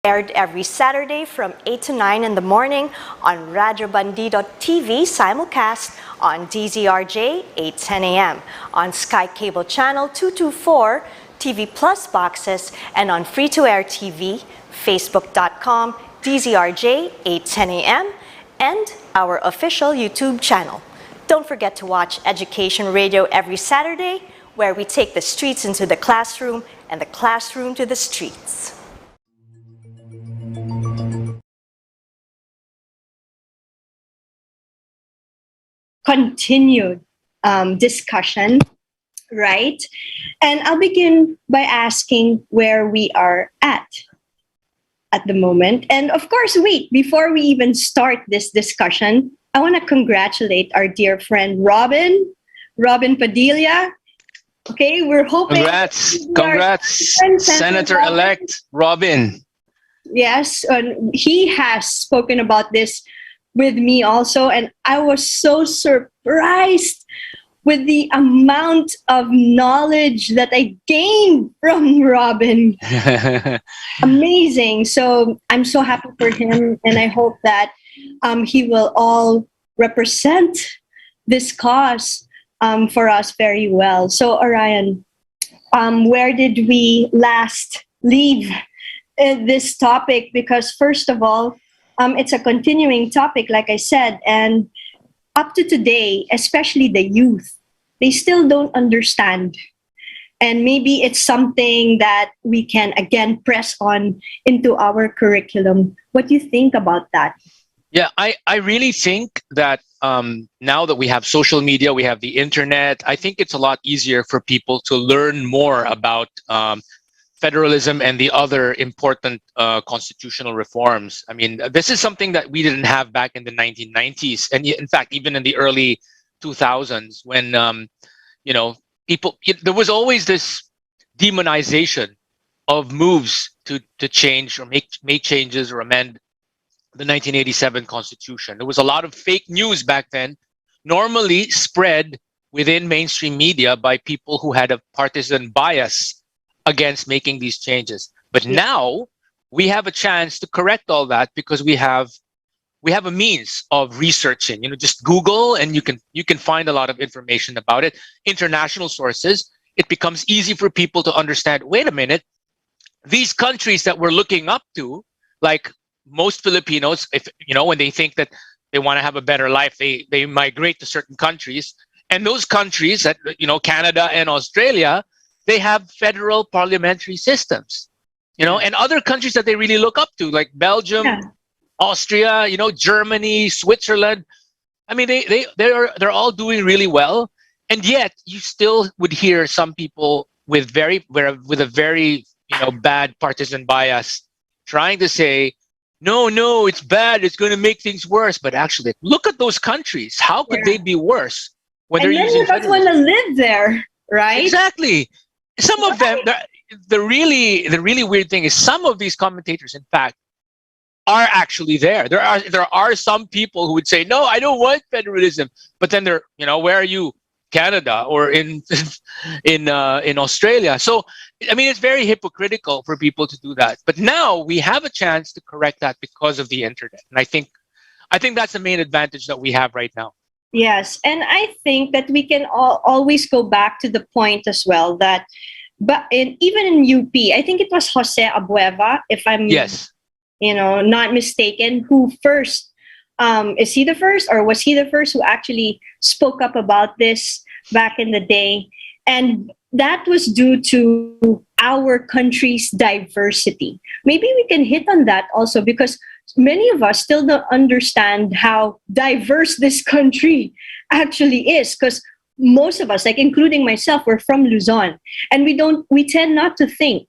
Aired every Saturday from 8 to 9 in the morning on RadyoBandi.tv, simulcast on DZRJ 8:10 a.m., on Sky Cable Channel 224, TV Plus boxes, and on free-to-air TV, facebook.com, DZRJ 8:10 a.m., and our official YouTube channel. Don't forget to watch Education Radio every Saturday, where we take the streets into the classroom and the classroom to the streets. Continued discussion, right? And I'll begin by asking where we are at the moment. And of course, wait, before we even start this discussion, I want to congratulate our dear friend Robin Padilla. Okay, we're hoping. Congrats, Senator-elect Robin. Yes, and he has spoken about this with me also, and I was so surprised with the amount of knowledge that I gained from Robin. Amazing. So I'm so happy for him, and I hope that he will all represent this cause for us very well. So Orion, where did we last leave this topic? Because first of all, it's a continuing topic, like I said, and up to today, especially the youth, they still don't understand. And maybe it's something that we can, again, press on into our curriculum. What do you think about that? Yeah, I really think that now that we have social media, we have the internet, I think it's a lot easier for people to learn more about federalism and the other important constitutional reforms. I mean, this is something that we didn't have back in the 1990s. And in fact, even in the early 2000s, when, there was always this demonization of moves to change or make changes or amend the 1987 Constitution. There was a lot of fake news back then, normally spread within mainstream media by people who had a partisan bias against making these changes. But now we have a chance to correct all that because we have a means of researching. Just Google and you can find a lot of information about it. International sources. It becomes easy for people to understand, wait a minute, these countries that we're looking up to, like most Filipinos, when they think that they want to have a better life, they migrate to certain countries. And those countries that, Canada and Australia, they have federal parliamentary systems, and other countries that they really look up to, like Belgium, Austria, Germany, Switzerland. I mean, they're all doing really well, and yet you still would hear some people with a very bad partisan bias trying to say, no, it's bad, it's going to make things worse. But actually, look at those countries. How could they be worse when they're using federalism? Want to live there, right? Exactly. Some of them, the really weird thing is some of these commentators, in fact, are actually there. There are some people who would say, no, I don't want federalism. But then they're, where are you? Canada or in Australia. So, I mean, it's very hypocritical for people to do that. But now we have a chance to correct that because of the internet. And I think that's the main advantage that we have right now. Yes, and I think that we can always go back to the point as well that, even in UP, I think it was Jose Abueva, if I'm not mistaken, who first, is he the first or was he the first who actually spoke up about this back in the day? And that was due to our country's diversity. Maybe we can hit on that also because many of us still don't understand how diverse this country actually is, because most of us, like including myself, we're from Luzon, and we tend not to think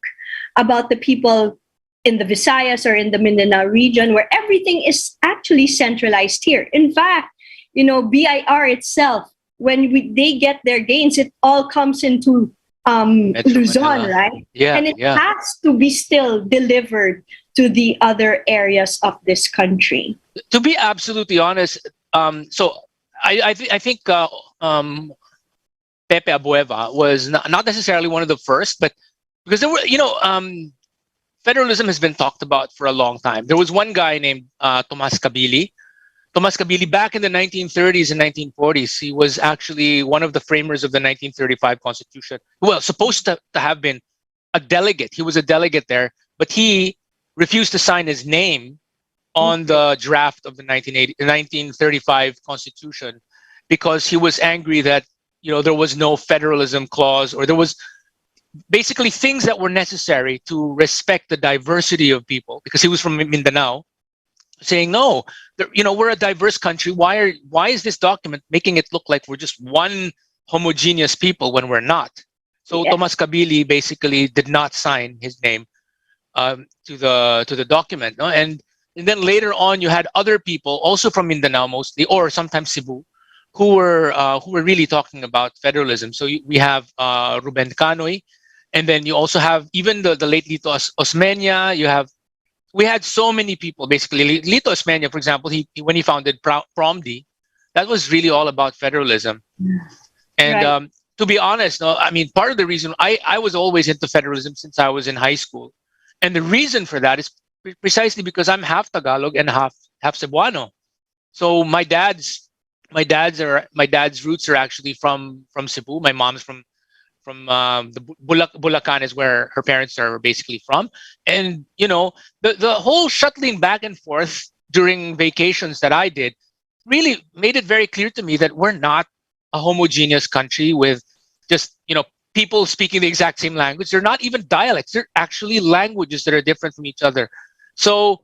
about the people in the Visayas or in the Mindanao region where everything is actually centralized here. In fact, BIR itself, when they get their gains, it all comes into Luzon, right? Yeah, and it has to be still delivered to the other areas of this country. To be absolutely honest, so I think Pepe Abueva was not necessarily one of the first, but because there were, federalism has been talked about for a long time. There was one guy named Tomas Kabili. Tomas Kabili, back in the 1930s and 1940s, he was actually one of the framers of the 1935 Constitution. Well, supposed to have been a delegate. He was a delegate there, but he refused to sign his name on the draft of the 1935 Constitution because he was angry that there was no federalism clause, or there was basically things that were necessary to respect the diversity of people, because he was from Mindanao, saying no, we're a diverse country. Why is this document making it look like we're just one homogeneous people when we're not? So Tomas Kabili basically did not sign his name to the document, no? And then later on, you had other people also from Mindanao mostly, or sometimes Cebu, who were really talking about federalism. So we have Ruben Canoy, and then you also have even the late Lito Osmeña. We had so many people. Basically, Lito Osmeña, for example, when he founded PROMD, that was really all about federalism. And right. To be honest, no, I mean, part of the reason I was always into federalism since I was in high school, and the reason for that is precisely because I'm half Tagalog and half Cebuano. So my dad's roots are actually from Cebu. My mom's from the Bulacan is where her parents are basically from. And the whole shuttling back and forth during vacations that I did really made it very clear to me that we're not a homogeneous country with just people speaking the exact same language. They're not even dialects. They're actually languages that are different from each other. So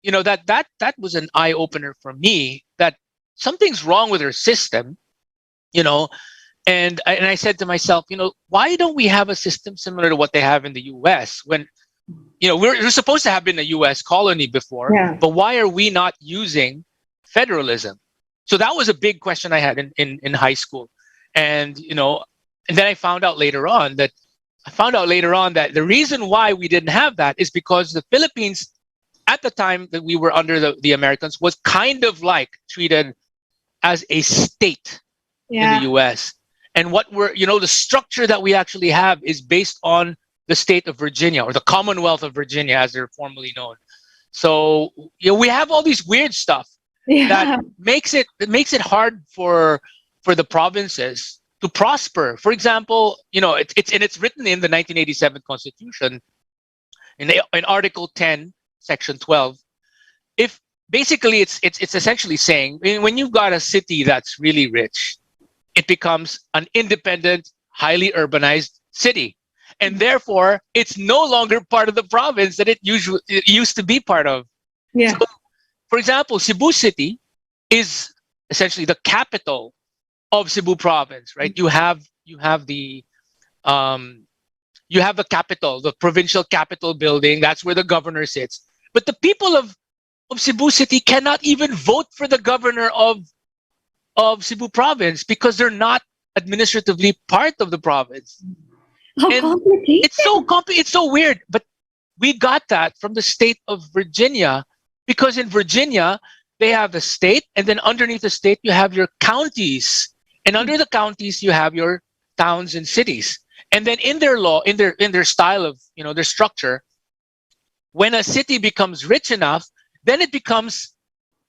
that was an eye opener for me, that something's wrong with our system, and I said to myself, why don't we have a system similar to what they have in the U.S. when we're supposed to have been a U.S. colony before, but why are we not using federalism? So that was a big question I had in high school, and then I found out later on that the reason why we didn't have that is because the Philippines, at the time that we were under the Americans, was kind of like treated as a state in the U.S. And what the structure that we actually have is based on the state of Virginia, or the Commonwealth of Virginia, as they're formally known. So we have all these weird stuff that makes it hard for the provinces to prosper. For example, it's written in the 1987 Constitution in Article 10, Section 12. If basically it's essentially saying, when you've got a city that's really rich, it becomes an independent, highly urbanized city, and therefore it's no longer part of the province that it used to be part of. Yeah. So, for example, Cebu City is essentially the capital of Cebu Province, right? You have the capital, the provincial capital building. That's where the governor sits. But the people of Cebu City cannot even vote for the governor of Cebu Province because they're not administratively part of the province. How complicated! It's so weird. But we got that from the state of Virginia, because in Virginia they have the state, and then underneath the state you have your counties, and under the counties you have your towns and cities. And then in their law, in their style of their structure, when a city becomes rich enough, then it becomes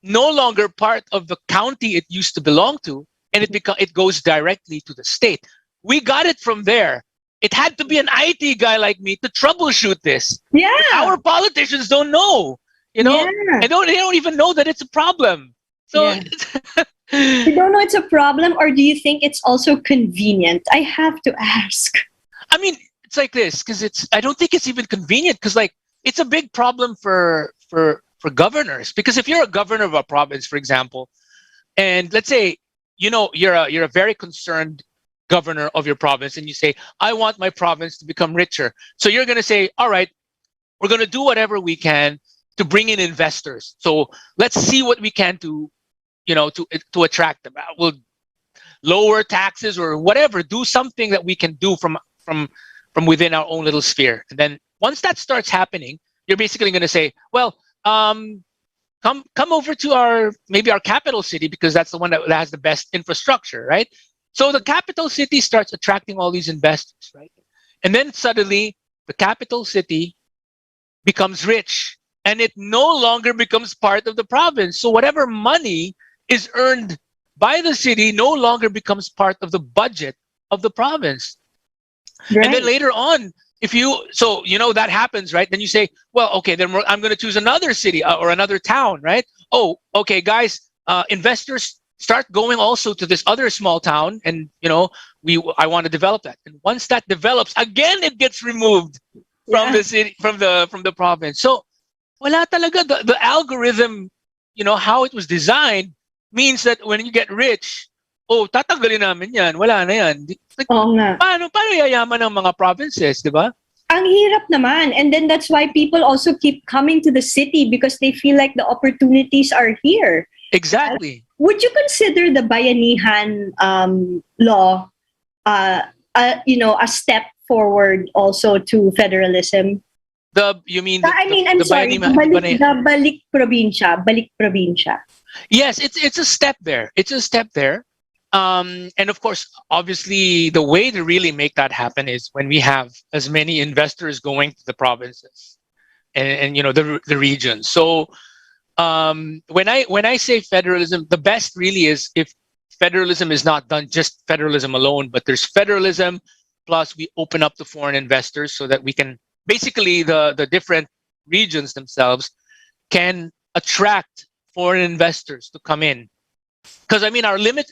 no longer part of the county it used to belong to, and it goes directly to the state. We got it from there. It had to be an IT guy like me to troubleshoot this. Yeah. But our politicians don't know, and they don't even know that it's a problem. So you don't know it's a problem, or do you think it's also convenient? I have to ask. I mean, it's like this, because I don't think it's even convenient, because it's a big problem for governors. Because if you're a governor of a province, for example, and let's say you're a very concerned governor of your province, and you say, I want my province to become richer. So you're going to say, all right, we're going to do whatever we can to bring in investors. So let's see what we can do, to attract them. We'll lower taxes or whatever, do something that we can do from within our own little sphere. And then once that starts happening, you're basically going to say, well, come over to our capital city, because that's the one that has the best infrastructure, right? So the capital city starts attracting all these investors, right? And then suddenly the capital city becomes rich, and it no longer becomes part of the province. So whatever money is earned by the city no longer becomes part of the budget of the province. Right. And then later on, if you, so that happens, right? Then you say, well, okay, then I'm going to choose another city or another town, right? Oh, okay, guys, investors start going also to this other small town, and I want to develop that. And once that develops, again, it gets removed from the city, from the province. So wala talaga, the algorithm, how it was designed means that when you get rich, tatanggalin namin yan, wala na yan. Like, paano yayaman ang mga provinces, di ba? Ang hirap naman. And then that's why people also keep coming to the city, because they feel like the opportunities are here. Exactly. Would you consider the Bayanihan law, a step forward also to federalism? I'm sorry, balik probinsya. Yes, it's a step there. It's a step there. And of course, obviously, the way to really make that happen is when we have as many investors going to the provinces and the regions. So when I say federalism, the best really is if federalism is not done just federalism alone, but there's federalism plus we open up to foreign investors so that we can basically the different regions themselves can attract foreign investors to come in. Because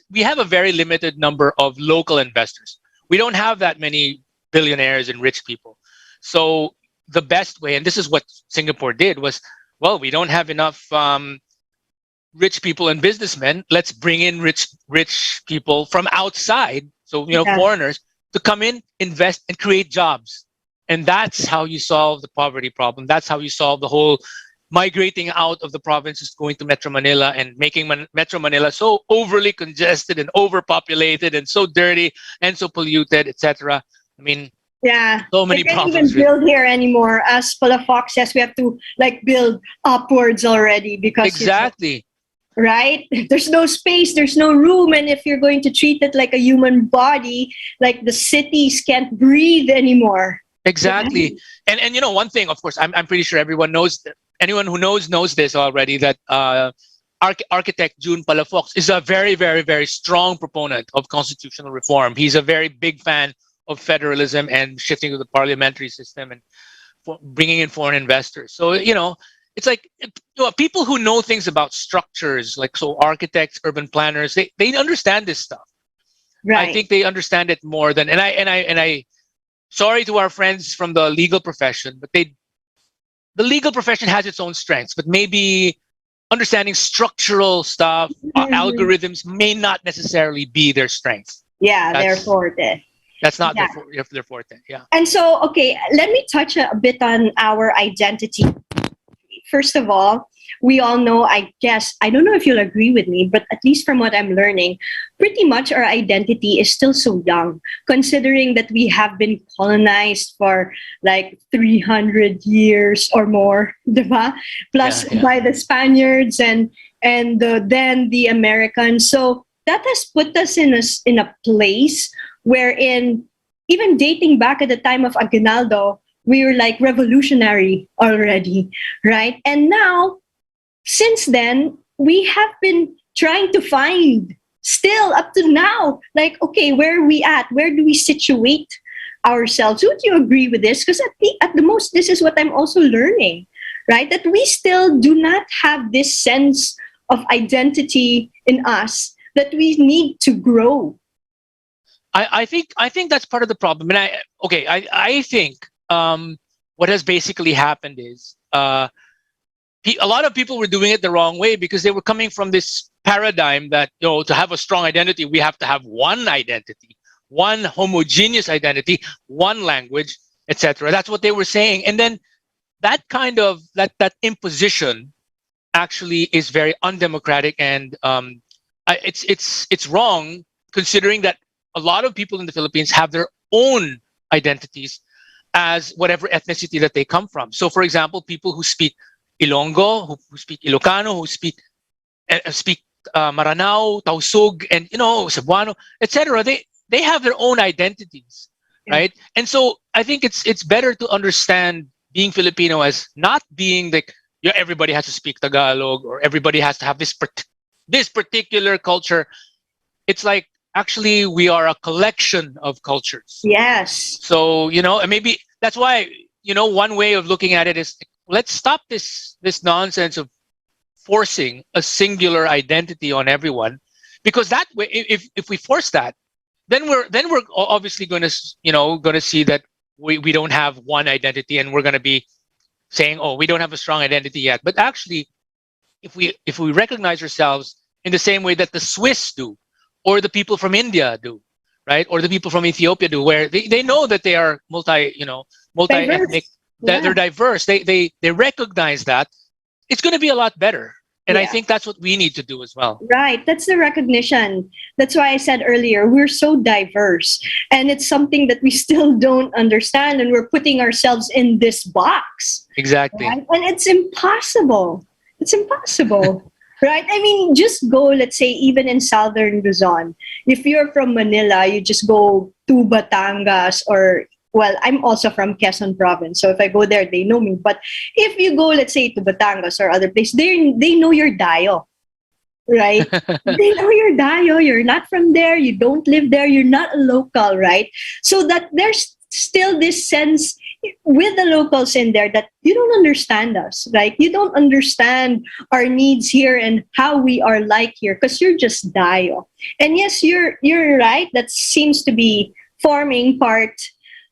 we have a very limited number of local investors. We don't have that many billionaires and rich people. So the best way, and this is what Singapore did, was, well, we don't have enough rich people and businessmen. Let's bring in rich people from outside, so foreigners, to come in, invest, and create jobs. And that's how you solve the poverty problem. That's how you solve the whole migrating out of the provinces, going to Metro Manila and making Metro Manila so overly congested and overpopulated and so dirty and so polluted, etc. So many problems. We can't even build here anymore. As Palafox says, we have to build upwards already because exactly. Right? There's no space, there's no room, and if you're going to treat it like a human body, like the cities can't breathe anymore. Exactly. And one thing, of course, I'm pretty sure everyone knows, anyone who knows this already, that architect June Palafox is a very, very, very strong proponent of constitutional reform. He's a very big fan of federalism and shifting to the parliamentary system and bringing in foreign investors. So, it's like people who know things about structures, like architects, urban planners, they understand this stuff. Right. I think they understand it more than, and I sorry to our friends from the legal profession, but the legal profession has its own strengths, but maybe understanding structural stuff, algorithms may not necessarily be their strength. Yeah, their forte. That's not their forte. Yeah. And so, okay, let me touch a bit on our identity. First of all, we all know, I guess, I don't know if you'll agree with me, but at least from what I'm learning, pretty much our identity is still so young, considering that we have been colonized for like 300 years or more, diba? Plus by the Spaniards and then the Americans. So that has put us in a place wherein, even dating back at the time of Aguinaldo, we were like revolutionary already, right? And now, since then, we have been trying to find, still up to now, like, okay, where are we at? Where do we situate ourselves? Would you agree with this? Because at the most, this is what I'm also learning, right? That we still do not have this sense of identity in us that we need to grow. I think that's part of the problem. And I think what has basically happened is a lot of people were doing it the wrong way, because they were coming from this paradigm that, to have a strong identity, we have to have one identity, one homogeneous identity, one language, etc. That's what they were saying. And then that kind of that imposition actually is very undemocratic, and it's wrong, considering that a lot of people in the Philippines have their own identities as whatever ethnicity that they come from. So, for example, people who speak Ilonggo, who speak Ilocano, who speak Maranao, Tausug, and Cebuano, etc. They have their own identities, right? And so I think it's better to understand being Filipino as not being like, yeah, everybody has to speak Tagalog or everybody has to have this particular culture. It's like, actually, we are a collection of cultures. Yes. So, and maybe that's why, one way of looking at it is, let's stop this nonsense of forcing a singular identity on everyone, because that way, if we force that, then we're obviously going to see that we don't have one identity, and we're going to be saying, oh, we don't have a strong identity yet. But actually, if we recognize ourselves in the same way that the Swiss do, or the people from India do, right, or the people from Ethiopia do, where they know that they are multi-ethnic, that they're diverse, they recognize that, it's going to be a lot better. And I think that's what we need to do as well. Right. That's the recognition. That's why I said earlier, we're so diverse. And it's something that we still don't understand. And we're putting ourselves in this box. Exactly. Right? And it's impossible. It's impossible. Right? I mean, just go, let's say, even in Southern Luzon. If you're from Manila, you just go to Batangas or... Well, I'm also from Quezon province, so if I go there, they know me. But if you go, let's say, to Batangas or other place, they know your dayo, right? They know your dayo. You're not from there. You don't live there. You're not a local, right? So that there's still this sense with the locals in there that you don't understand us, right? You don't understand our needs here and how we are like here because you're just dayo. And yes, you're right. That seems to be forming part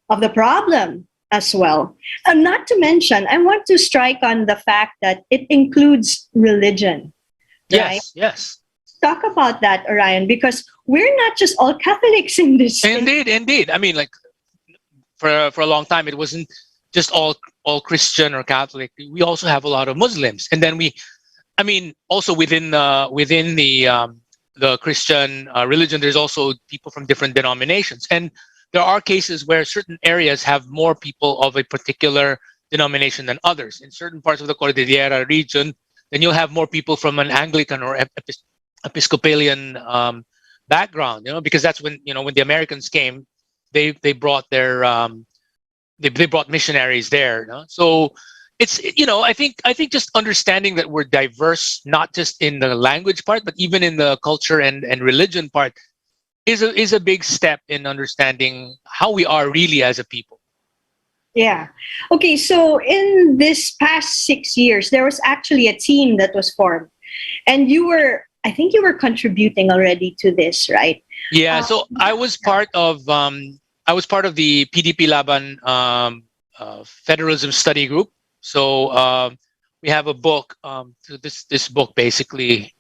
of the problem as well. And not to mention, I want to strike on the fact that it includes religion. Right? Yes. Talk about that, Orion, because we're not just all Catholics in this. Indeed. I mean, like, for a long time, it wasn't just all Christian or Catholic. We also have a lot of Muslims, and then also within the Christian religion, there's also people from different denominations, and there are cases where certain areas have more people of a particular denomination than others. In certain parts of the Cordillera region, then you'll have more people from an Anglican or Episcopalian background, because that's when the Americans came, they brought their they brought missionaries there. So it's I think just understanding that we're diverse, not just in the language part, but even in the culture and religion part, is a big step in understanding how we are really as a people. Yeah. Okay, so in this past 6 years, there was actually a team that was formed. And I think you were contributing already to this, right? Yeah, so I was part of the PDP Laban Federalism Study Group. So we have a book, this book basically,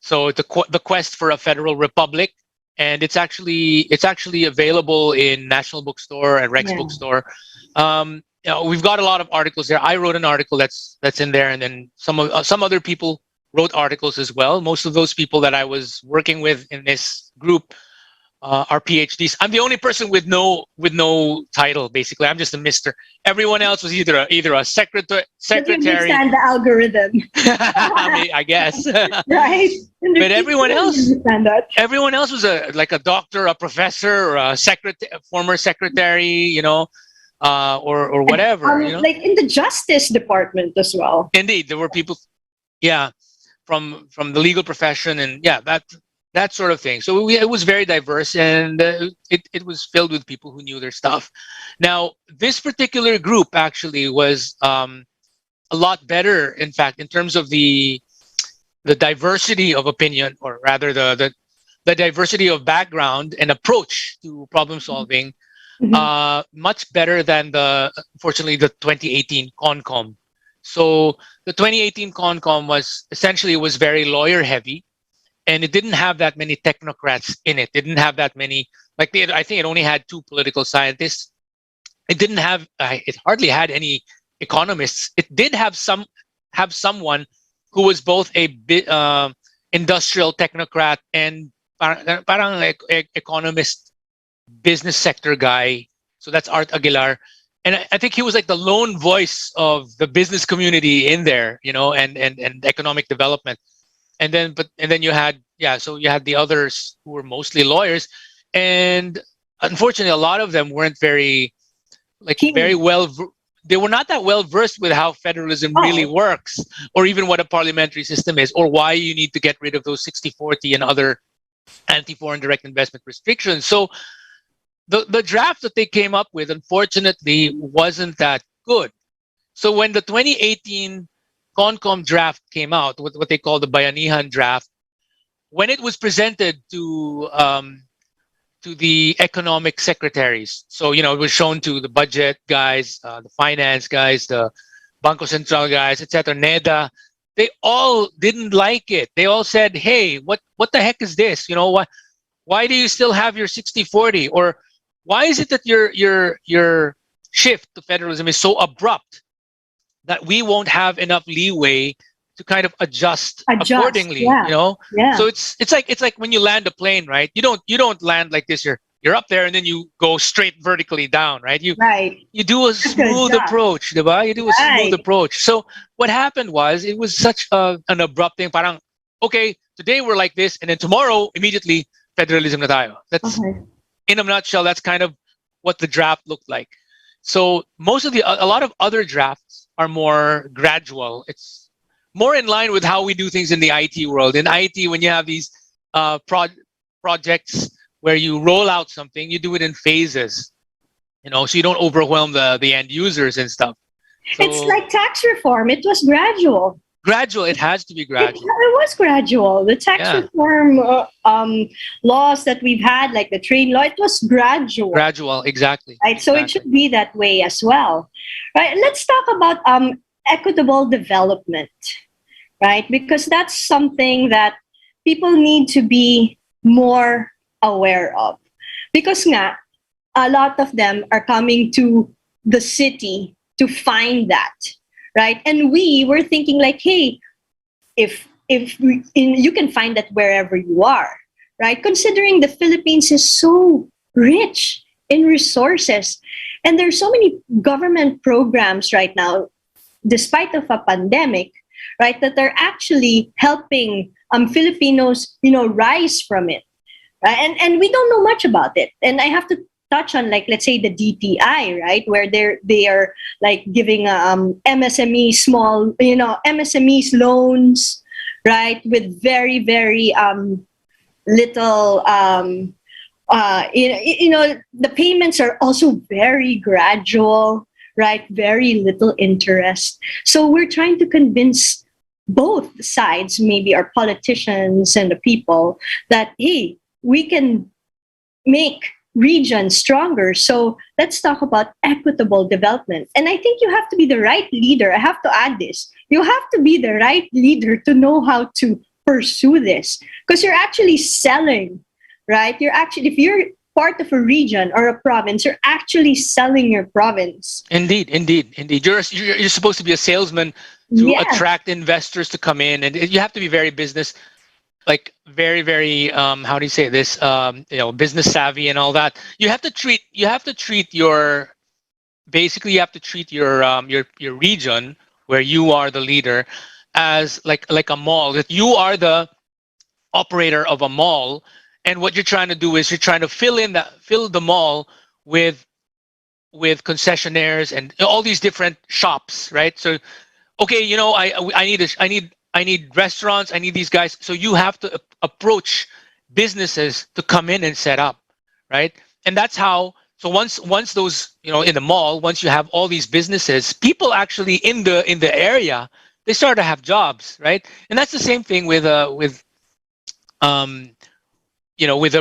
so the quest for a federal republic, and it's actually available in National Bookstore and Rex Bookstore. We've got a lot of articles there. I wrote an article that's in there, and then some other people wrote articles as well. Most of those people that I was working with in this group are PhDs. I'm the only person with no title. Basically, I'm just a Mister. Everyone else was either a secretary. Understand the algorithm. I guess. Right. But everyone else was a doctor, a professor, or a former secretary, or whatever. Like in the Justice Department as well. Indeed, there were people, from the legal profession, and that sort of thing. So it was very diverse, and it was filled with people who knew their stuff. Now, this particular group actually was a lot better, in fact, in terms of the diversity of opinion, or rather the diversity of background and approach to problem solving, much better than unfortunately, the 2018 CONCOM. So the 2018 CONCOM was very lawyer heavy. And it didn't have that many technocrats in it. It didn't have that many, I think it only had 2 political scientists. It didn't have, it hardly had any economists. It did have someone who was both a industrial technocrat and parang like economist, business sector guy. So that's Art Aguilar. And I think he was like the lone voice of the business community in there, and economic development. And then you had the others who were mostly lawyers, and unfortunately a lot of them weren't very well they were not that well versed with how federalism really works, or even what a parliamentary system is, or why you need to get rid of those 60-40 and other anti-foreign direct investment restrictions. So the draft that they came up with, unfortunately, wasn't that good. So when the 2018 CONCOM draft came out, what they call the Bayanihan draft, when it was presented to the economic secretaries, so it was shown to the budget guys, the finance guys, the Banco Central guys, etc., NEDA, they all didn't like it. They all said, "Hey, what the heck is this? Why do you still have your 60-40? Or why is it that your shift to federalism is so abrupt that we won't have enough leeway to kind of adjust accordingly?" Yeah. Yeah. So it's like when you land a plane, right? You don't land like this. You're up there and then you go straight vertically down, right? You do a smooth approach, diba? You do a smooth approach. So what happened was, it was such an abrupt thing. Parang, okay, today we're like this, and then tomorrow immediately federalism na tayo. That's in a nutshell. That's kind of what the draft looked like. So a lot of other drafts are more gradual. It's more in line with how we do things in the IT world. In IT, when you have these projects where you roll out something, you do it in phases, so you don't overwhelm the end users and stuff. So, it's like tax reform. It was gradual. Gradual. It has to be gradual. It was gradual. The tax reform laws that we've had, like the trade law, it was gradual. Gradual, exactly. Right. So it should be that way as well. Right. Let's talk about equitable development. Right, because that's something that people need to be more aware of. Because a lot of them are coming to the city to find that. Right, and we were thinking like, hey, if you can find that wherever you are, right? Considering the Philippines is so rich in resources, and there's so many government programs right now, despite of a pandemic, right, that are actually helping Filipinos, rise from it, right? And we don't know much about it. And I have to touch on, like, let's say the DTI, right, where they are like giving MSME small, MSMEs loans, right, with very, very little, the payments are also very gradual, right, very little interest. So we're trying to convince both sides, maybe our politicians and the people, that, hey, we can make region stronger. So let's talk about equitable development. And I think you have to be the right leader. I have to add this. You have to be the right leader to know how to pursue this, because you're actually selling, right? If you're part of a region or a province, you're actually selling your province. Indeed. You're supposed to be a salesman to attract investors to come in, and you have to be very business, like very, very how do you say this, business savvy and all that. You have to treat your region where you are the leader as like a mall, that you are the operator of a mall, and what you're trying to do is you're trying to fill the mall with concessionaires and all these different shops, right? So okay, I need restaurants, I need these guys. So you have to approach businesses to come in and set up, right? And that's how. So once those, in the mall, once you have all these businesses, people actually in the area, they start to have jobs, right? And that's the same thing with a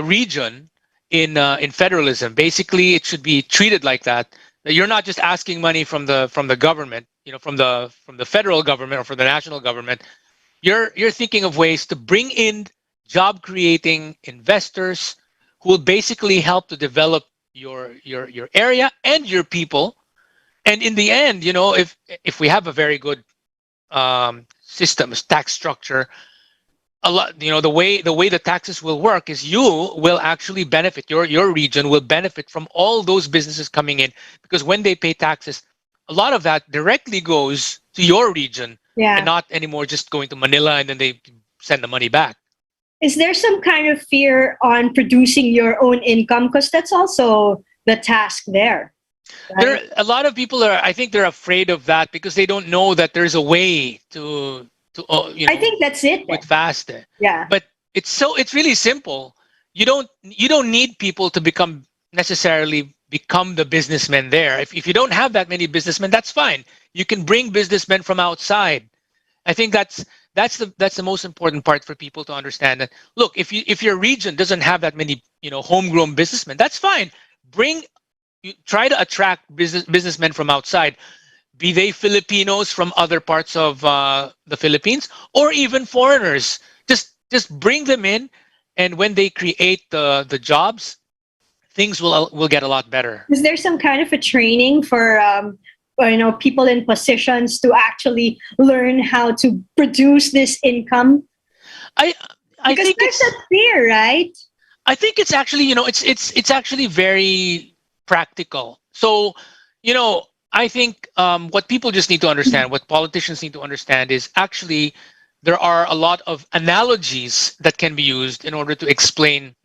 region in federalism. Basically, it should be treated like that. That you're not just asking money from the government, from the federal government or from the national government. You're thinking of ways to bring in job creating investors who will basically help to develop your area and your people. And in the end, if we have a very good system, tax structure, a lot, the way the taxes will work is you will actually benefit, your region will benefit from all those businesses coming in, because when they pay taxes, a lot of that directly goes to your region, and not anymore just going to Manila and then they send the money back. Is there some kind of fear on producing your own income? Because that's also the task there. There, right? a lot of people are. I think they're afraid of that because they don't know that there's a way I think that's it do then. it fast. Yeah. But it's really simple. You don't need people to necessarily become the businessmen there. If you don't have that many businessmen, that's fine. You can bring businessmen from outside. I think that's the most important part for people to understand. That look, if your region doesn't have that many homegrown businessmen, that's fine. Bring you try to attract businessmen from outside, be they Filipinos from other parts of the Philippines or even foreigners. Just bring them in, and when they create the jobs, things will get a lot better. Is there some kind of a training for people in positions to actually learn how to produce this income? I I Because think there's it's a fear, right? I think it's actually it's actually very practical. So I think what people just need to understand, what politicians need to understand, is actually there are a lot of analogies that can be used in order to explain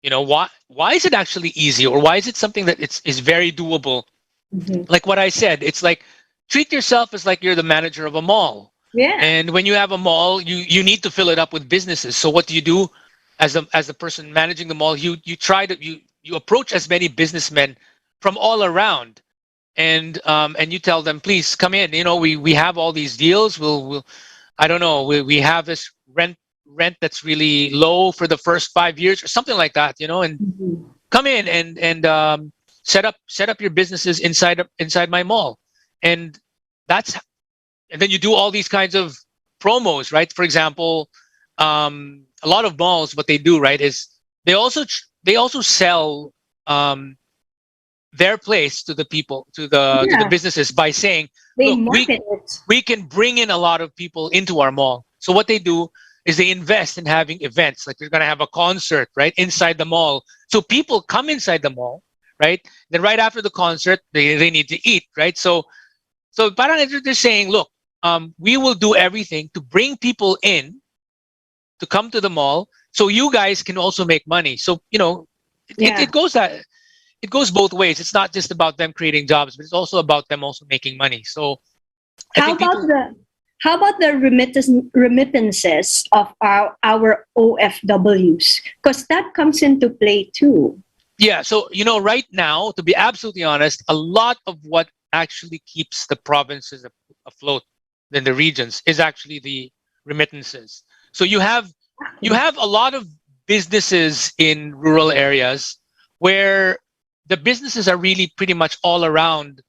why is it actually easy, or why is it something that is very doable. Mhm. Like what I said, it's like treat yourself as like you're the manager of a mall. Yeah. And when you have a mall, you need to fill it up with businesses. So what do you do as the person managing the mall? You try to you approach as many businessmen from all around, and you tell them, please come in. We have all these deals. We'll I don't know. We have this rent that's really low for the first 5 years or something like that. And Mhm. come in and set up your businesses inside my mall, and that's and then you do all these kinds of promos, right? For example, a lot of malls, what they do, right, is they also sell their place to the people, to the Yeah. businesses, by saying, They look, we market it. we can bring in a lot of people into our mall. So what they do is they invest in having events, like they're going to have a concert right inside the mall. So people come inside the mall, right? Then right after the concert, they need to eat, right? So parang they're saying, look, we will do everything to bring people in to come to the mall, so you guys can also make money. So it, Yeah. it goes that it goes both ways. It's not just about them creating jobs, but it's also about them also making money. So I How think about people, the remittances of our OFWs? Because that comes into play too. yeah. So right now, to be absolutely honest, a lot of what actually keeps the provinces afloat, than the regions, is actually the remittances. So you have a lot of businesses in rural areas where the businesses are really pretty much all around.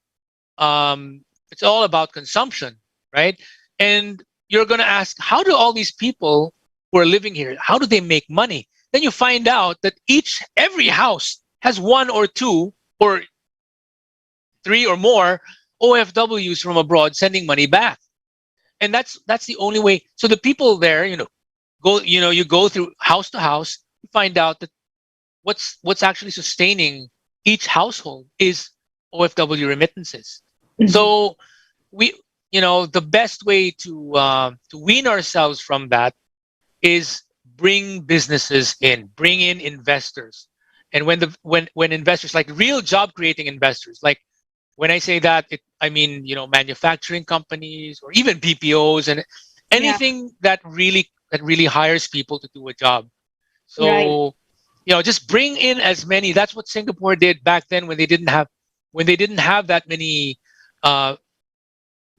It's all about consumption, right? And you're going to ask, how do all these people who are living here, how do they make money? Then you find out that every house has one or two or three or more OFWs from abroad sending money back. And that's the only way. So the people there, you go through house to house, you find out that what's actually sustaining each household is OFW remittances. Mhm. So the best way to wean ourselves from that is bring businesses in, bring in investors. And when investors, like real job creating investors, like when I say that, I mean manufacturing companies or even BPOs and Yeah. anything that really hires people to do a job. Right. So just bring in as many. That's what Singapore did back then when they didn't have that many. Uh,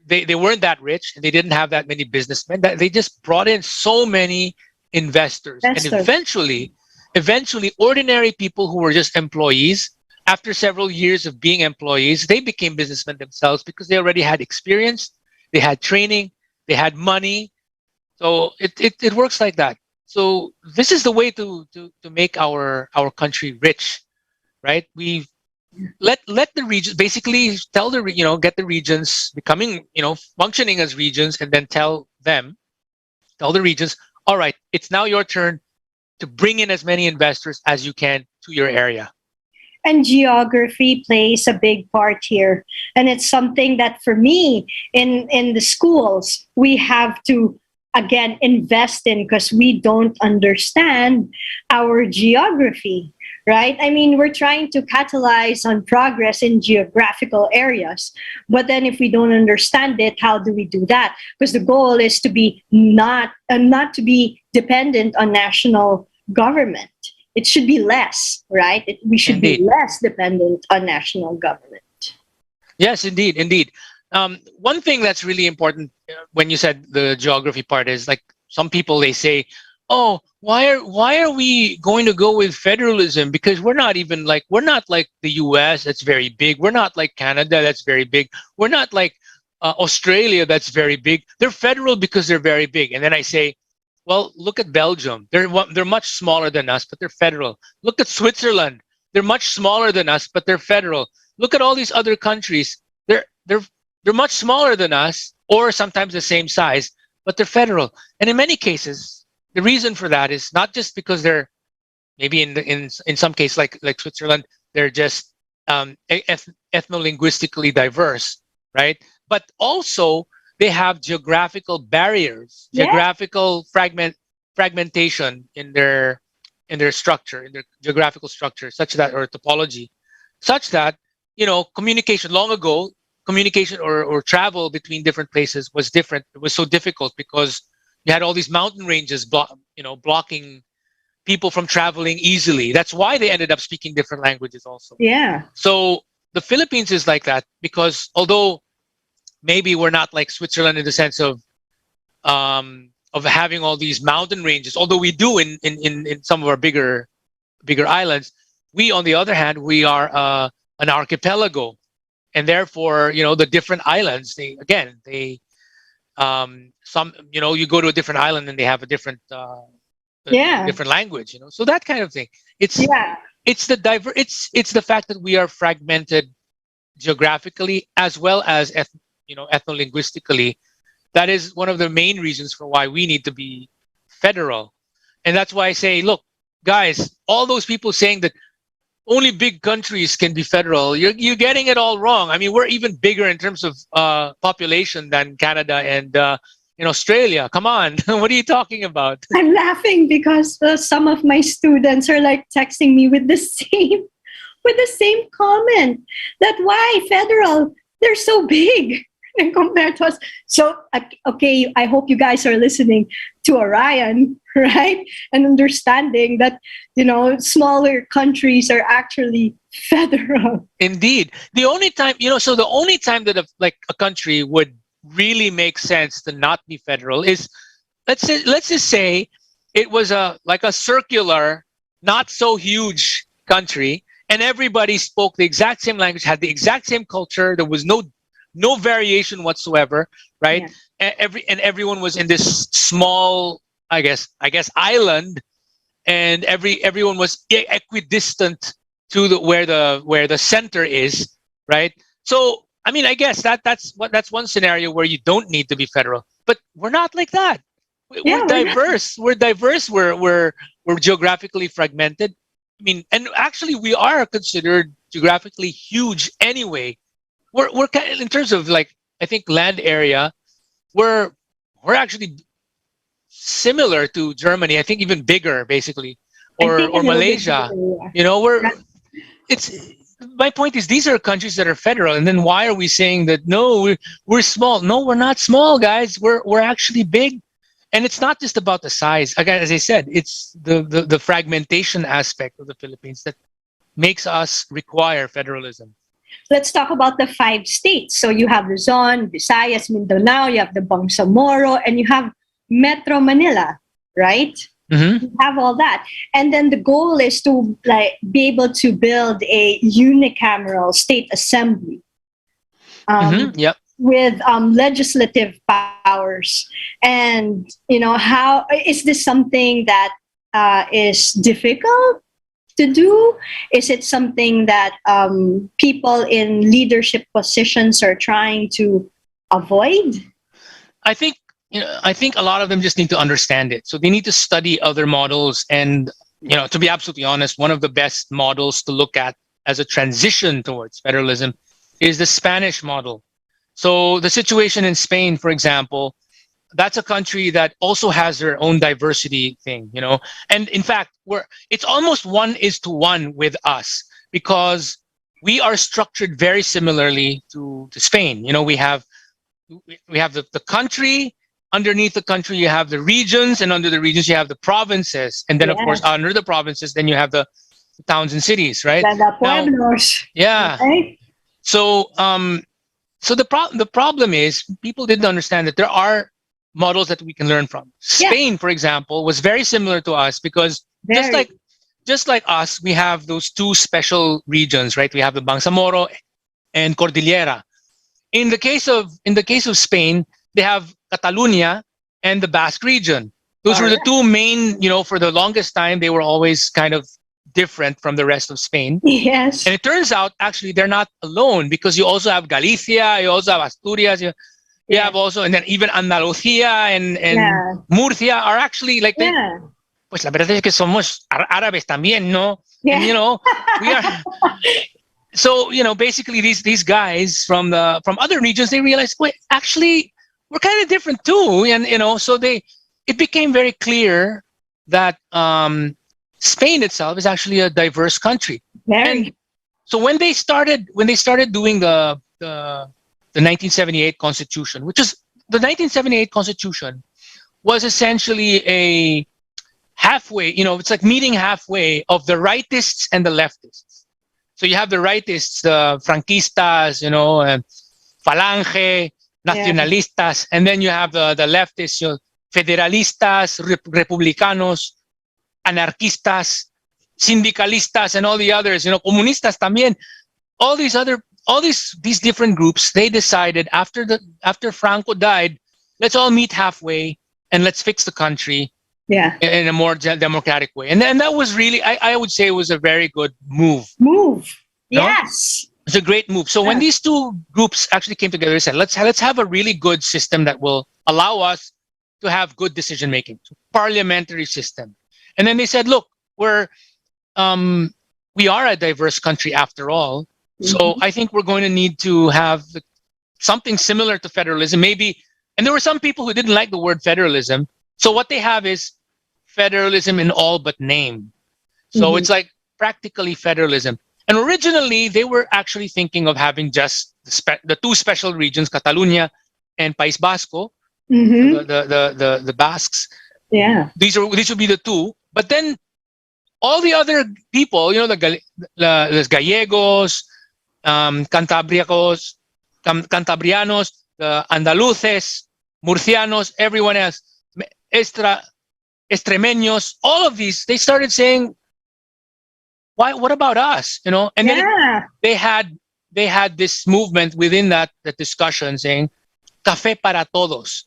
they weren't that rich, and they didn't have that many businessmen. That they just brought in so many investors, and Investor. eventually ordinary people who were just employees, after several years of being employees, they became businessmen themselves because they already had experience, they had training, they had money. So it works like that. So this is the way to make our country rich, right? We let the regions basically get the regions becoming functioning as regions, and then tell the regions, all right, it's now your turn to bring in as many investors as you can to your area. And geography plays a big part here, and it's something that for me in the schools we have to again invest in, because we don't understand our geography, right? I mean, we're trying to catalyze on progress in geographical areas, but then if we don't understand it, how do we do that? Because the goal is to be not to be dependent on national government. It should be less, right? We should Indeed. be less dependent on national government. Yes, indeed, indeed. One thing that's really important when you said the geography part is like some people, they say, "Oh, why are we going to go with federalism? Because we're not like the U.S. that's very big. We're not like Canada that's very big. We're not like Australia that's very big. They're federal because they're very big." And then I say, "Well, look at Belgium. They're much smaller than us, but they're federal. Look at Switzerland. They're much smaller than us, but they're federal. Look at all these other countries. They're much smaller than us, or sometimes the same size, but they're federal." And in many cases, the reason for that is not just because they're maybe in some case like Switzerland, they're just ethno-linguistically diverse, right? But also they have geographical barriers, geographical fragmentation in their structure, in their geographical structure, such that, or topology, such that, communication long ago, communication or travel between different places was different. It was so difficult because you had all these mountain ranges blocking people from traveling easily. That's why they ended up speaking different languages also. Yeah. So the Philippines is like that because although maybe we're not like Switzerland in the sense of having all these mountain ranges, although we do in some of our bigger islands, we, on the other hand, we are an archipelago. And therefore, the different islands, you go to a different island and they have a different different language, so that kind of thing. It's the fact that we are fragmented geographically as well as ethno-linguistically. That is one of the main reasons for why we need to be federal. And that's why I say, look, guys, all those people saying that only big countries can be federal, you're getting it all wrong. I mean, we're even bigger in terms of population than Canada and Australia. Come on. What are you talking about? I'm laughing because some of my students are like texting me with the same comment, that why federal, they're so big and compared to us. So okay, I hope you guys are listening to Orion, right? And understanding that, smaller countries are actually federal. Indeed. The only time, the only time that a country would really make sense to not be federal is, let's just say it was a circular, not so huge country, and everybody spoke the exact same language, had the exact same culture. There was no variation whatsoever, right? Yeah. Everyone was in this small, I guess island, and everyone was equidistant to where the center is, right? So I mean, I guess that's one scenario where you don't need to be federal, but we're not like that. We're diverse. We're diverse. We're geographically fragmented. I mean, and actually, we are considered geographically huge anyway. We're kind of, in terms of I think land area, we're actually similar to Germany. I think even bigger, basically, or Malaysia. My point is, these are countries that are federal, and then why are we saying that no, we're small? No, we're not small, guys. We're actually big, and it's not just about the size. Again, as I said, it's the fragmentation aspect of the Philippines that makes us require federalism. Let's talk about the 5 states. So you have Luzon, Visayas, Mindanao, you have the Bangsamoro, and you have Metro Manila, right? Mm-hmm. You have all that. And then the goal is to be able to build a unicameral state assembly with legislative powers. And, how is this something that is difficult to do? Is it something that people in leadership positions are trying to avoid? I think a lot of them just need to understand it. So they need to study other models. And, to be absolutely honest, one of the best models to look at as a transition towards federalism is the Spanish model. So the situation in Spain, for example, that's a country that also has their own diversity thing, you know. And in fact, it's almost 1:1 with us, because we are structured very similarly to Spain. You know, we have the country. Underneath the country, you have the regions, and under the regions, you have the provinces, and then of course under the provinces, then you have the towns and cities, right? The pueblos. Yeah. Right? So, so the problem is people didn't understand that there are models that we can learn from. Spain, for example, was very similar to us, because just like us, we have those two special regions, right? We have the Bangsamoro and Cordillera. In the case of Spain, they have Catalonia and the Basque region. Those were the two main, you know, for the longest time, they were always kind of different from the rest of Spain. Yes. And it turns out, actually, they're not alone, because you also have Galicia, you also have Asturias, you have also, and then even Andalucía and Murcia are actually like, pues la verdad es que somos árabes también, ¿no? And, you know, we are... So, you know, basically these guys from other regions, they realized, wait, actually, we're kind of different too. And, you know, so it became very clear that Spain itself is actually a diverse country. And so when they started doing the 1978 Constitution, which is the 1978 Constitution, was essentially a halfway, you know, it's like meeting halfway of the rightists and the leftists. So you have the rightists, the franquistas, you know, and Falange, nacionalistas, and then you have the leftists, you know, federalistas, republicanos, anarquistas, sindicalistas, and all the others, you know, comunistas también. All these different groups, they decided after Franco died, let's all meet halfway and let's fix the country in a more democratic way. And that was really, I would say, it was a very good move. Yes. It's a great move. So when these two groups actually came together, they said, let's have a really good system that will allow us to have good decision making, parliamentary system. And then they said, look, we are a diverse country after all. So I think we're going to need to have something similar to federalism, maybe. And there were some people who didn't like the word federalism. So what they have is federalism in all but name. So it's like practically federalism. And originally, they were actually thinking of having just the two special regions, Catalonia and País Vasco, the Basques. Yeah. These would be the two. But then all the other people, you know, the Gallegos, Cantabrianos, the Andaluces, Murcianos, everyone else, Extremeños, all of these, they started saying, why? What about us? You know, and then they had this movement within that discussion saying, "Café para todos,"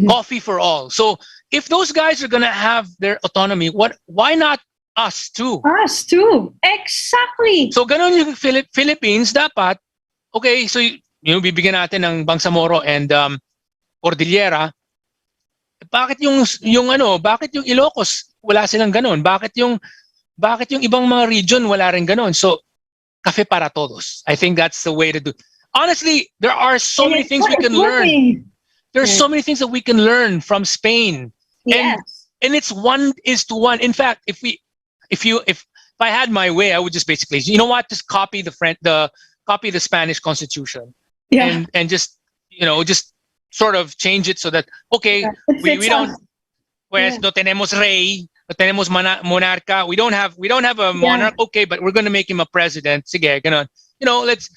coffee for all. So if those guys are gonna have their autonomy, why not us too? Us too, exactly. So ganon yung Philippines dapat. Okay, so you know, bibigyan natin ng Bangsamoro and Cordillera. Bakit yung Ilocos wala silang ganon? Bakit yung ibang mga region wala rin ganon? So, café para todos. I think that's the way to do. Honestly, there are so many things we can learn. There's so many things that we can learn from Spain. Yes. And it's 1:1. In fact, if I had my way, I would just basically, you know what, just copy the Spanish Constitution. Yeah. And just, you know, just sort of change it so that, okay, we don't, pues no tenemos rey, no tenemos monarca, we don't have a monarch, okay, but we're going to make him a president. Sige, ganon. You know, let's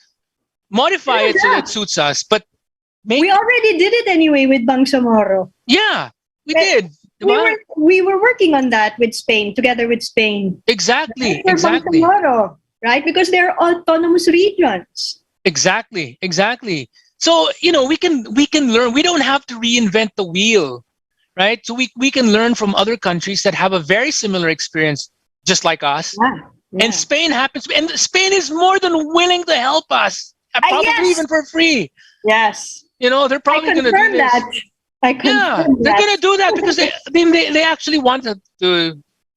modify it so that it suits us. But we already did it anyway with Bangsamoro. Yeah, we did. We were working on that with Spain, together with Spain. Exactly. Bangsamoro, right? Because they're autonomous regions. Exactly. So, you know, we can learn. We don't have to reinvent the wheel, right? So we can learn from other countries that have a very similar experience, just like us. Yeah. And Spain is more than willing to help us, probably even for free. Yes. You know, they're probably going to do this. They're going to do that because they actually want to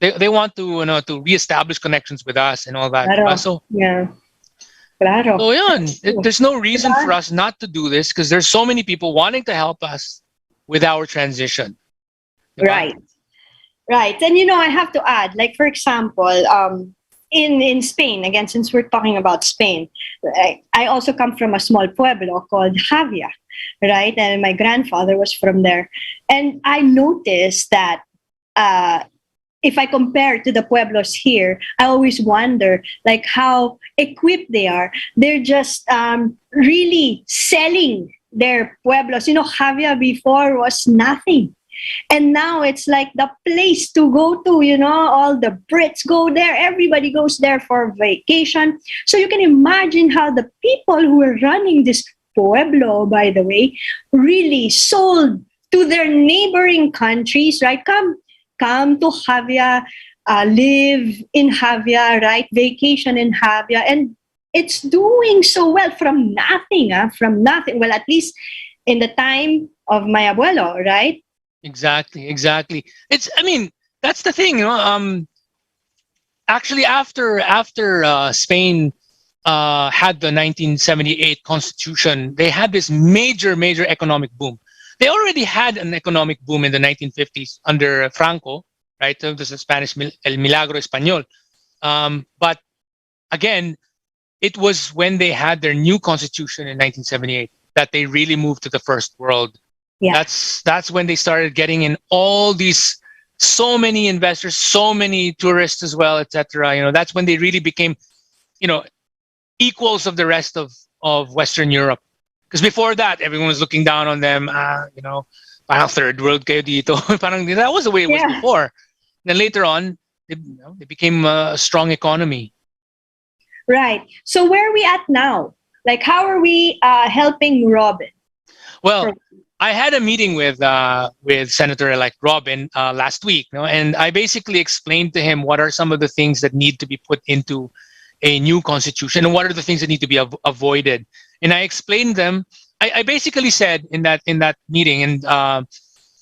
they want to, you know, to reestablish connections with us and all that. Claro. So yeah. Claro. So there's no reason for us not to do this because there's so many people wanting to help us. with our transition. Diba? Right. Right. And I have to add, like for example, in Spain, again, since we're talking about Spain, I also come from a small pueblo called Javia, right? And my grandfather was from there. And I noticed that if I compare to the pueblos here, I always wonder like how equipped they are. They're just really selling their pueblos. Javia before was nothing. And now it's like the place to go to, all the Brits go there. Everybody goes there for vacation. So you can imagine how the people who are running this pueblo, by the way, really sold to their neighboring countries, right? Come to Javia, live in Javia, right? Vacation in Javia. And it's doing so well from nothing, from nothing. Well, at least in the time of my abuelo, right? Exactly. That's the thing, actually after Spain had the 1978 constitution, they had this major economic boom. They already had an economic boom in the 1950s under Franco, right? This is Spanish, El Milagro Español. But again, it was when they had their new constitution in 1978 that they really moved to the first world. Yeah. That's when they started getting in all these, so many investors, so many tourists as well, etc. That's when they really became, equals of the rest of Western Europe. Because before that, everyone was looking down on them. Parang third world kayo dito. Parang that was the way it was before. Then later on, they became a strong economy. Right. So where are we at now? Like, how are we helping Robin? Well, I had a meeting with Senator-elect Robin last week, and I basically explained to him what are some of the things that need to be put into a new constitution and what are the things that need to be avoided. And I explained them. I basically said in that meeting, and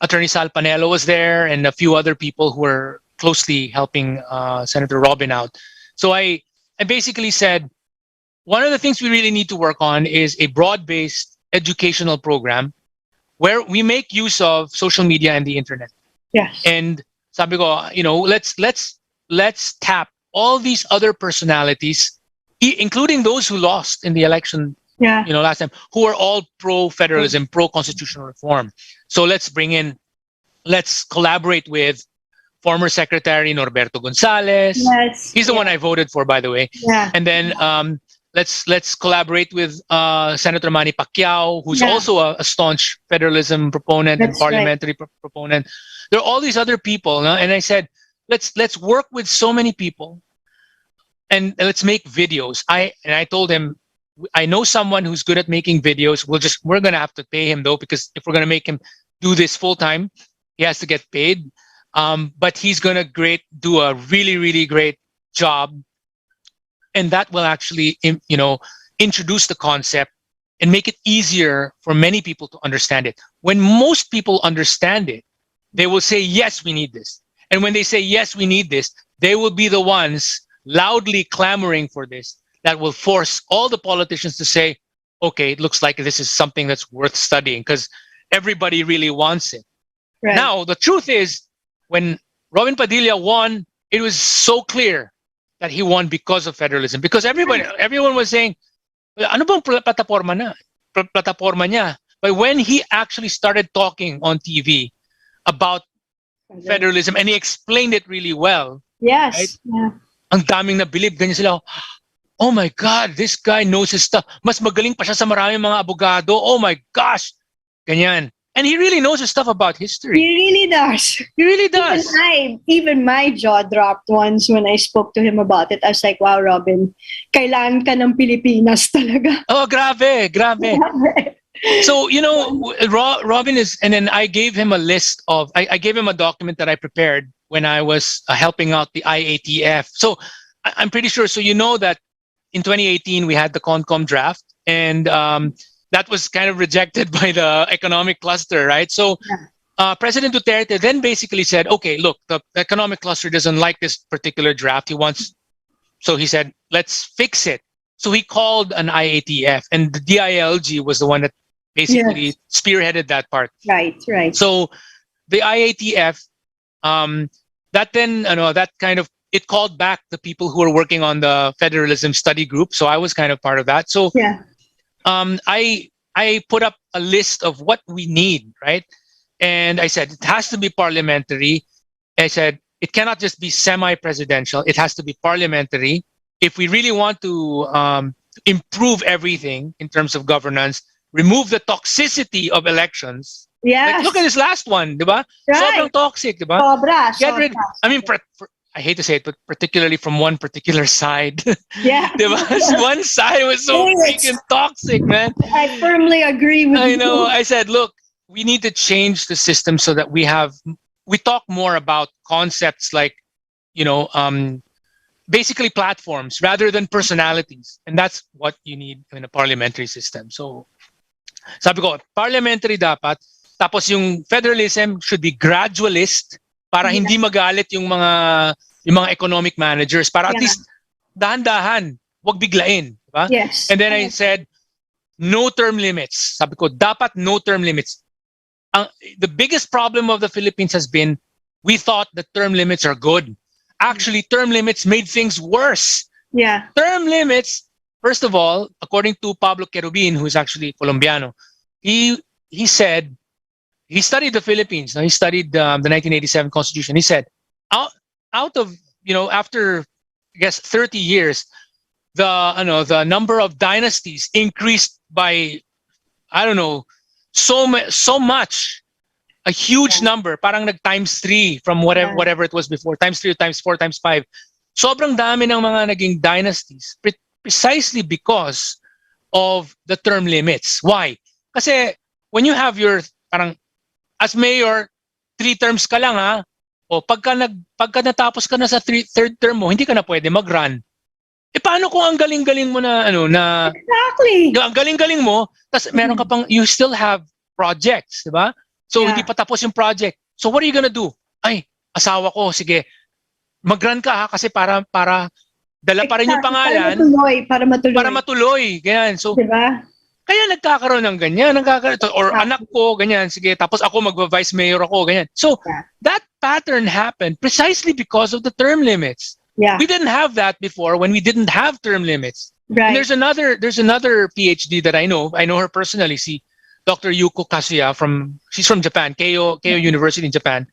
Attorney Sal Panelo was there, and a few other people who were closely helping Senator Robin out. So I basically said, one of the things we really need to work on is a broad-based educational program where we make use of social media and the internet. Yes. And sabi ko, let's tap all these other personalities, including those who lost in the election, last time, who are all pro-federalism, pro-constitutional reform. So let's collaborate with former Secretary Norberto Gonzales. Yes. He's the one I voted for, by the way. Yeah. And then let's collaborate with Senator Manny Pacquiao, who's also a staunch federalism proponent and parliamentary proponent. There are all these other people, and I said, let's work with so many people, and let's make videos. I told him, I know someone who's good at making videos. We're gonna have to pay him though, because if we're gonna make him do this full time, he has to get paid. But he's gonna do a really great job. And that will actually, introduce the concept and make it easier for many people to understand it. When most people understand it, they will say, yes, we need this. And when they say, yes, we need this, they will be the ones loudly clamoring for this. That will force all the politicians to say, okay, it looks like this is something that's worth studying because everybody really wants it. Right. Now, the truth is, when Robin Padilla won, it was so clear that he won because of federalism. Because everyone was saying, ano bang plataforma niya? But when he actually started talking on TV about federalism, and he explained it really well. Yes. Right? Yeah. Ang daming nabilib, ganyan sila, oh my God, this guy knows his stuff. Mas magaling pa siya sa maraming mga abogado. Oh my gosh. Ganyan. And he really knows his stuff about history. He really does. He really does. Even my jaw dropped once when I spoke to him about it. I was like, wow, Robin, kailangan ka ng Pilipinas talaga. Oh, grabe. So, Robin is, and then I gave him a list of, I gave him a document that I prepared when I was helping out the IATF. So I'm pretty sure, so that in 2018, we had the CONCOM draft, and that was kind of rejected by the economic cluster, right? So President Duterte then basically said, okay, look, the economic cluster doesn't like this particular draft. So he said, let's fix it. So he called an IATF, and the DILG was the one that basically spearheaded that part. Right. So the IATF, that then, that kind of, it called back the people who were working on the federalism study group. So I was kind of part of that. So I put up a list of what we need, right? And I said, it has to be parliamentary. I said, it cannot just be semi-presidential. It has to be parliamentary. If we really want to improve everything in terms of governance, remove the toxicity of elections. Yes. Like, look at this last one, diba? Right. Sobrang toxic, diba? Get rid. I mean, I hate to say it, but particularly from one particular side. Yeah. One side was so freaking toxic, man. I firmly agree with you. I know. I said, look, we need to change the system so that we talk more about concepts like, basically platforms rather than personalities. And that's what you need in a parliamentary system. So, sabi ko, parliamentary dapat, tapos yung federalism should be gradualist para hindi magalit yung mga economic managers, para at least dahan-dahan, wag biglain, diba? Yes. And then I said, no term limits. Sabi ko, dapat no term limits. The biggest problem of the Philippines has been, we thought the term limits are good. Actually, term limits made things worse. Yeah. Term limits, first of all, according to Pablo Querubin, who is actually Colombiano, he said, he studied the Philippines. He studied the 1987 Constitution. He said, out of, after, I guess, 30 years, the number of dynasties increased by, I don't know, so much, a huge number, parang times 3 from whatever it was before, times 3, times 4, times 5. Sobrang dami ng mga naging dynasties, precisely because of the term limits. Why? Kasi when you have your, parang, as mayor, 3 terms ka lang, ha? O pagka natapos ka na sa third term mo, hindi ka na pwede mag-run. Paano kung ang galing-galing mo na, Exactly. Ang galing-galing mo, tas meron ka pang, you still have projects, di ba? So, hindi pa tapos yung project. So, what are you gonna do? Ay, asawa ko, sige, mag-run ka, ha? Kasi para dala pa rin yung pangalan. Para matuloy. Ganyan. So, diba? Kaya nagkakaroon ng ganyan, or anak ko, ganyan, sige, tapos ako mag-vice mayor ako, ganyan. So, that pattern happened precisely because of the term limits. Yeah. We didn't have that before when we didn't have term limits. Right. And there's another PhD that I know her personally, Dr. Yuko Kasuya she's from Japan, Keio University in Japan.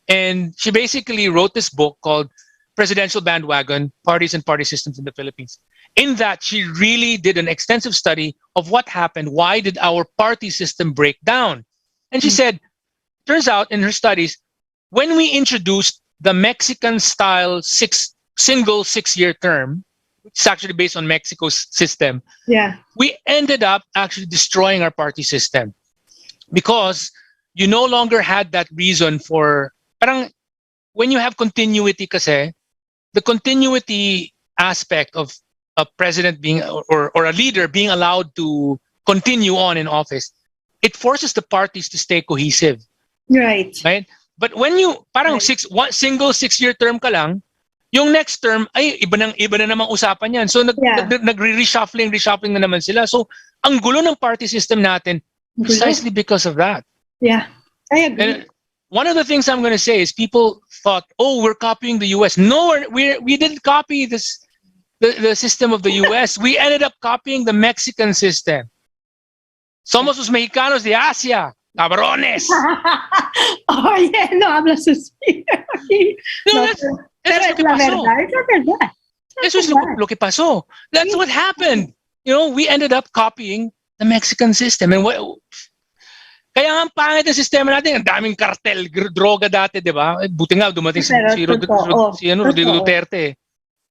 And she basically wrote this book called Presidential Bandwagon, Parties and Party Systems in the Philippines. In that, she really did an extensive study of what happened. Why did our party system break down? And she said, turns out in her studies, when we introduced the Mexican-style single 6-year term, which is actually based on Mexico's system, we ended up actually destroying our party system because you no longer had that reason for, parang when you have continuity kasi, the continuity aspect of a president being or a leader being allowed to continue on in office, it forces the parties to stay cohesive. Right. But when you parang single 6-year term ka lang, yung next term ay iba na namang usapan yan. So nagre-reshuffling na naman sila. So ang gulo ng party system natin precisely because of that. Yeah. I agree. And one of the things I'm going to say is people thought, "Oh, we're copying the US." No, we didn't copy this. The system of the US, we ended up copying the Mexican system. Somos los mexicanos de Asia, cabrones. Oh, yeah, no hablas así. No, eso es lo que pasó. Eso es lo que pasó. That's what happened. We ended up copying the Mexican system. And kaya ang pangit ng sistema natin, ang daming kartel, droga dati, di ba? Buti nga, dumating si Rodrigo Duterte.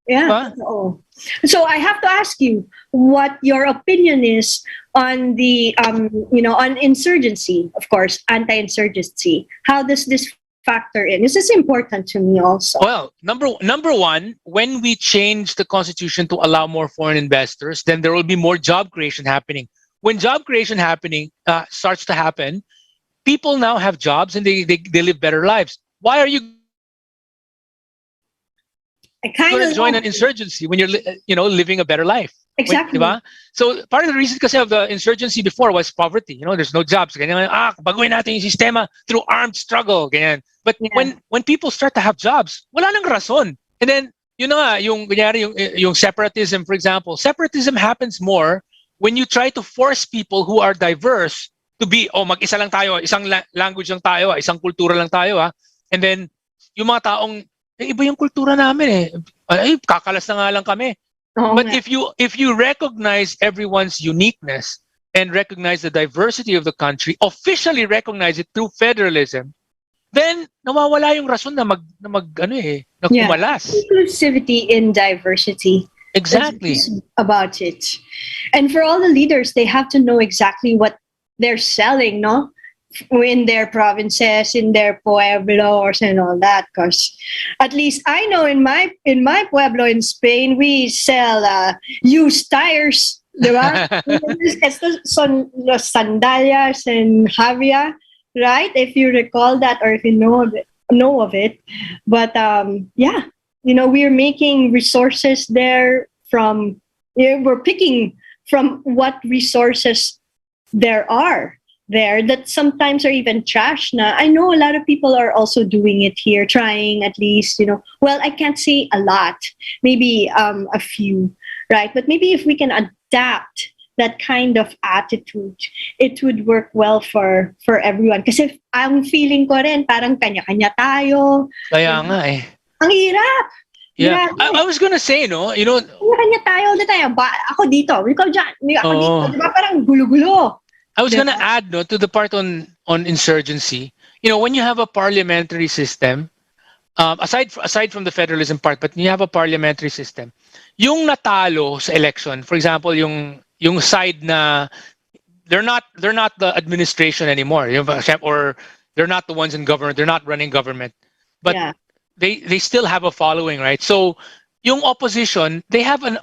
Yeah. Huh? So I have to ask you what your opinion is on the, on insurgency, of course, anti-insurgency. How does this factor in? This is important to me also. Well, number one, when we change the constitution to allow more foreign investors, then there will be more job creation happening. When job creation starts to happen, people now have jobs and they live better lives. Why are you going to join an insurgency when you're living a better life? Exactly. Diba? So part of the reason kasi of the insurgency before was poverty. You know, there's no jobs. Ganyan, baguhin natin yung sistema through armed struggle. Ganyan. But when people start to have jobs, wala nang rason. And then, yun na nga, yung separatism, for example. Separatism happens more when you try to force people who are diverse to be, mag-isa lang tayo, isang language lang tayo, isang kultura lang tayo. And then, yung mga taong, iba yung kultura namin eh. Ay, kakalas na nga lang kami. But if you recognize everyone's uniqueness and recognize the diversity of the country, officially recognize it through federalism, then nawawala yung rason na kumalas. Inclusivity in diversity. Exactly. That's about it. And for all the leaders, they have to know exactly what they're selling, no? In their provinces, in their pueblos, and all that. Because at least I know in my pueblo in Spain, we sell used tires, diba? Estos son los sandalias and Javia, right? If you recall that, or if you know of it. But yeah, we're making resources there from. We're picking from what resources there are there that sometimes are even trash na. I know a lot of people are also doing it here, trying at least, well, I can't say a lot, maybe a few, right? But maybe if we can adapt that kind of attitude, it would work well for everyone. Kasi ang feeling ko rin, parang kanya-kanya tayo. Kaya nga eh. Ang hirap. Yeah, I was gonna say, kanya-kanya tayo all the time. Ako dito, ikaw dyan, ako dito. Diba parang gulo-gulo? I was going to add to the part on insurgency. When you have a parliamentary system, aside from the federalism part, but you have a parliamentary system, yung natalo sa election, for example, yung side na they're not the administration anymore, or they're not the ones in government, they're not running government, but they still have a following, right? So yung opposition, they have an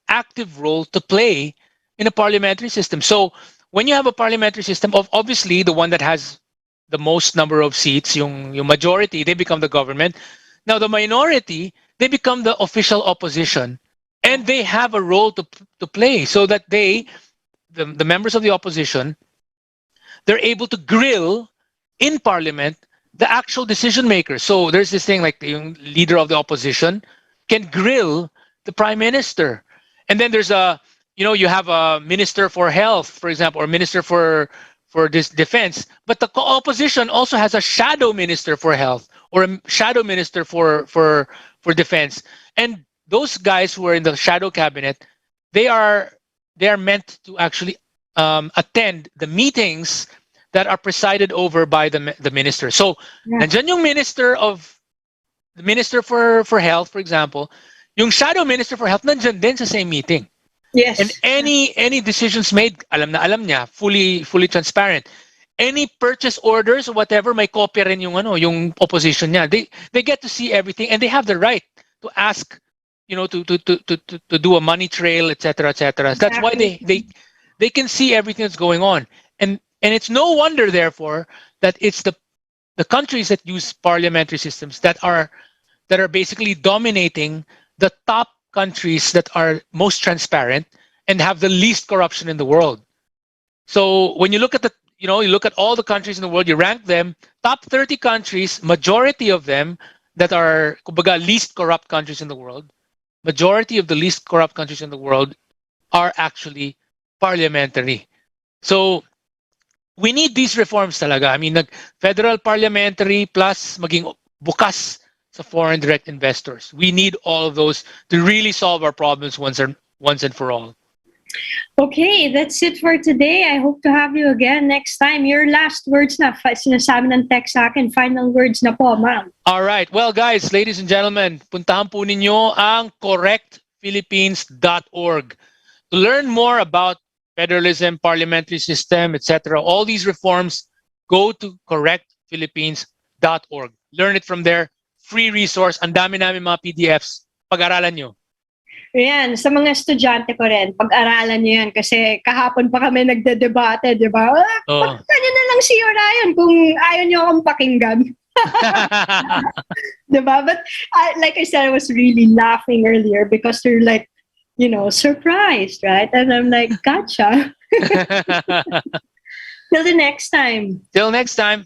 active role to play in a parliamentary system. So when you have a parliamentary system, obviously the one that has the most number of seats, yung majority, they become the government. Now the minority, they become the official opposition, and they have a role to play, so that the members of the opposition, they're able to grill in parliament the actual decision makers. So there's this thing like the leader of the opposition can grill the prime minister, and then there's you have a minister for health, for example, or minister for this defense, but the opposition also has a shadow minister for health or a shadow minister for defense. And those guys who are in the shadow cabinet, they are meant to actually attend the meetings that are presided over by the minister. So, nandiyan yung minister for health, for example, yung shadow minister for health nandiyan din sa same meeting. Yes. And any decisions made, alam niya, fully transparent. Any purchase orders or whatever, may copy rin yung opposition niya. They get to see everything, and they have the right to ask, to do a money trail, etc., etc. That's why they can see everything that's going on, and it's no wonder, therefore, that it's the countries that use parliamentary systems that are basically dominating the top countries that are most transparent and have the least corruption in the world. So when you look at you look at all the countries in the world, you rank them, top 30 countries, majority of them that are kumbaga least corrupt countries in the world, majority of the least corrupt countries in the world are actually parliamentary. So we need these reforms talaga. I mean, federal parliamentary plus maging bukas sa foreign direct investors. We need all of those to really solve our problems once and for all. Okay, that's it for today. I hope to have you again next time. Your last words na, sinasabi ng text sa akin, final words na po, ma'am. All right. Well, guys, ladies and gentlemen, puntahan po ninyo ang correctphilippines.org to learn more about federalism, parliamentary system, etc. All these reforms, go to correctphilippines.org. Learn it from there. Free resource. Ang dami namin mga PDFs. Pag-aralan nyo. Yan, sa mga estudyante ko rin, pag-aralan nyo yan kasi kahapon pa kami nagdedebate, di ba? Pagkanya na lang si Orion kung ayaw nyo akong pakinggan. Di ba? But like I said, I was really laughing earlier because they're like, surprised, right? And I'm like, gotcha. Till the next time. Till next time.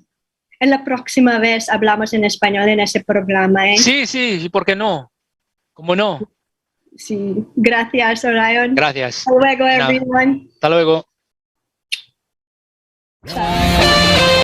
En la próxima vez hablamos en español en ese programa, ¿eh? Sí, sí, ¿por qué no? ¿Cómo no? Sí. Gracias, Orion. Gracias. Hasta luego, everyone. Hasta luego. Ciao.